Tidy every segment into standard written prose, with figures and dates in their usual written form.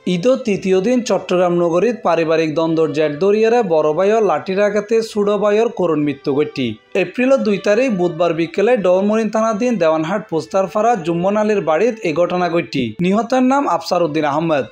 ঈদর তৃতীয় দিন চট্টগ্রাম নগরীত পারিবারিক দ্বন্দ্বর জের ধরিয়ে বড় ভাইয়ের লাঠির আঘাতে ছোট ভাইয়ের করুণ মৃত্যু ঘটি। এপ্রিলের 2 তারিখ বুধবার বিকেলে ডবলমুরিং থানাধীন দেওয়ানহাট পোস্তারপাড়া জুম্মন আলীর বাড়িত এই ঘটনা ঘটি। নিহতের নাম আফসার উদ্দিন আহমেদ।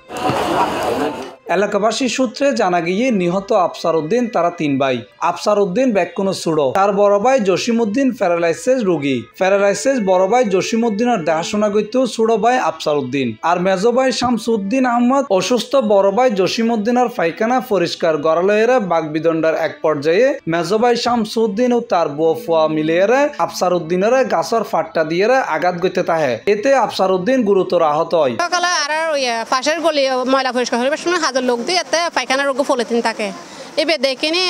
এলাকাবাসী সূত্রে জানা গিয়ে নিহত আফসার উদ্দিন তারা 3 ভাই। আফসার উদ্দিন ব্যাকুনো সুড়ো, তার বড় ভাই জসিম উদ্দিন প্যারালাইসিস রোগী। প্যারালাইসিস বড় ভাই জসিম উদ্দিনের দেখাশোনা করত ছোট ভাই আফসার উদ্দিন। আর মেজো ভাই শামসুদ্দিন আহমদ অসুস্থ বড় ভাই জসিম উদ্দিনের পায়খানা পরিষ্কার গড়ালয়েরা বাগবিদণ্ডার এক পর্যায়ে মেজো ভাই শামসুদ্দিন ও তার বউ ফুয়া মিলিয়ে আফসার উদ্দিনের গাছর ফাট্টা দিয়ে আঘাত করতে থাকে। এতে আফসার উদ্দিন গুরুতর আহত হয়। পাশের গলি ময়লা পরিষ্কার করার সময় হাজার লোক দিয়ে এতে পায়খানা রোগ ফলেতিন থাকে। এবার দেখিনি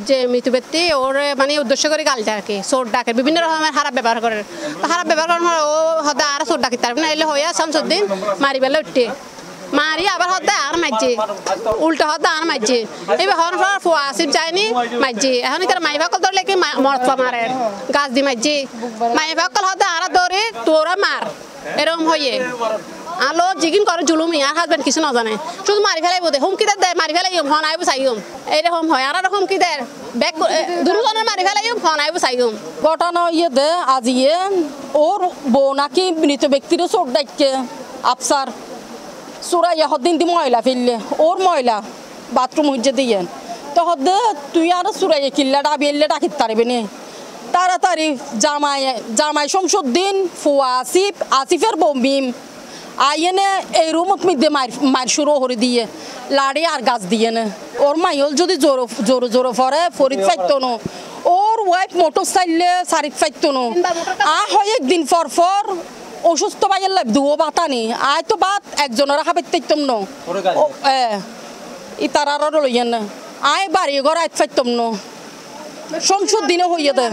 যে মৃত্যু ব্যক্তি ওর মানে উদ্দেশ্য করে গালটা আর কি চোর ডাকে, বিভিন্ন রকমের খারাপ ব্যবহার করে। খারাপ ব্যবহার করার ও হতে আর চোর ডাকি তার না এলে হইয়া শামসুদ্দিন মারি বেলে উঠতে মারি আবার হতে আর মারছে, উল্টা হতে আর মারছে। এবার হওয়ার পর ফুয়া আসিফ যায়নি মারছে। এখন তার মাই ভাকল ধরলে কি মরত মারে গাছ দিয়ে মারছে। মাই ভাকল হতে আর ধরে তোরা মার এরকম হইয়ে আলো জিগিন করে জুলুমি আর হাজবেন্ড কিছু না জানে, শুধু মারি ফেলাই বোধে হুমকি দেয় মারি ফেলাই ফোন আইব চাইম এইরকম হয়। আর হুমকি দেয় ব্যাগ দুজনের মারি ফেলাই ফোন আইব চাইম। ঘটনা ইয়ে দে আজিয়ে ওর বউ নাকি মৃত ব্যক্তির চোট ডাইকে আফসার চোরা ইহদিন দি ময়লা ফেললে ওর ময়লা বাথরুম হইছে দিয়ে তো হদে তুই আর চোরাইয়ে কিল্লা ডাবি এলে ডাকিত পারবে নে। তাড়াতাড়ি জামাই শামসুদ্দিন ফুয়া আসিফের বউ মিম আইনে এই রুমত মধ্যে মার শুরু করে দিয়ে লাড়ি আর গাছ দিয়ে না। ওর মাইল যদি জোরে পরে ফরিদ ফাইত নো, ওর ওয়াইফ মোটর চাইলে সারিত ফাইত নো। হয় একদিন পর অসুস্থ বাইয়ের লাভ দুও বাতানি আয় তো বাত একজনের খাবার তাইতাম ন ইতার আর লইয়েন না আয় বাড়ি ঘর আয় ফাইতাম ন শামসুদ্দিনে হইয়া দেয়।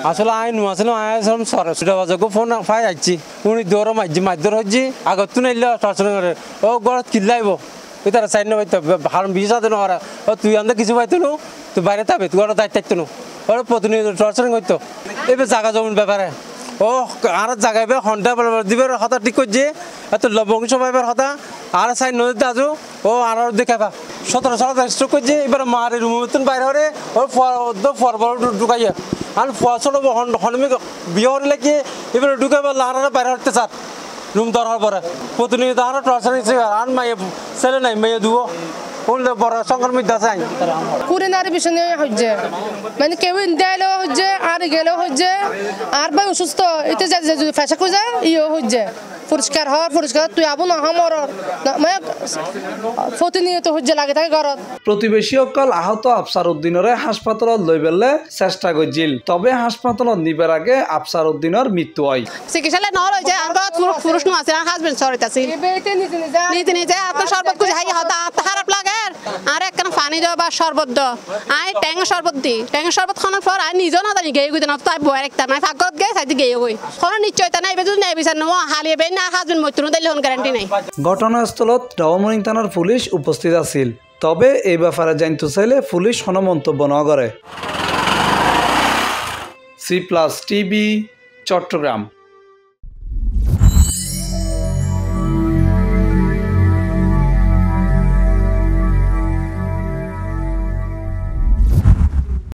আসলে আই নুয়াছিল আইসম সরস্বতী বাজারকে ফোন পাই যাচ্ছি উনি দৌড় মাঝদর হচ্ছি আগত তো নাইলে টর্চন করে ও ঘরত কিল্লাইব ওই তারা সাইড না পাইতে ভালো বিজা তো না ও তুই আনতে কিছু পাইতো নো তুই বাইরে থাকবে তুই ঘরে দায়িত্ব নো ওর প্রতিনিধি টর্চন করতো এবার জায়গা জমির ব্যাপারে ও আর জায়গায় ঘন্টা দিবের হতা ঠিক করছে এত লবঙ্গ সবাইবার হতা আর সাইড নদীতে আজু ও আর দেখাবা 17 সাল স্ট্রোক করছে এবার মার রুমের বাইরে হরে ওর ফর ঢুকাইয়া আর ফসল হনমি বিয়ে হলে লাগিয়ে এবার ঢুকাইবার আর বাইরে হতে চার রুম ধরার পরে প্রতিনিধি আর টর্চার আর মাইয়ে ছেলে নাই মেয়ে দুও বড় সংক্রমিত আছে কুড়ি নারী পিছনে হচ্ছে মানে কেউ ইন্ডিয়ালেও হচ্ছে আর গেলেও হচ্ছে আর ভাই অসুস্থ এটা যদি ফেসা খুঁজে ইয়ে হচ্ছে পরিষ্কার হওয়ার পরিষ্কার তুই আবু না হামর মানে প্রতিনিয়ত হচ্ছে লাগে থাকে ঘরত। প্রতিবেশী অকল আহত আফসার উদ্দিনরে হাসপাতালত লৈ বেলে চেষ্টা করছিল, তবে হাসপাতালত নিবার আগে আফসার উদ্দিনের মৃত্যু হয়। চিকিৎসালয় নল হয়েছে আর পুরুষ নো আছে হাজবেন্ড সরিত আছে নিজে নিজে আপনার শরবত খুঁজে হাই হতা খারাপ লাগে আর একখান পানি দেওয়া বা শরবত দ আই ট্যাঙ্গের শরবত দি ট্যাঙ্গের শরবত খানোর পর আর নিজেও না জানি গেয়ে গুই না তাই বয় একটা মানে ফাঁকত গে সাইতে গেয়ে গই কোনো নিশ্চয়তা নাই যদি নাই বিচার নেবো হালিয়ে বেন না হাজবেন্ড মৃত্যু দিলে হন গ্যারান্টি নাই। ঘটনাস্থলত ডবলমুরিং থানার পুলিশ উপস্থিত আছিল, তবে এই ব্যাপারে জানতে চাইলে পুলিশ কোনো মন্তব্য না করে। C+ TV Chittagong.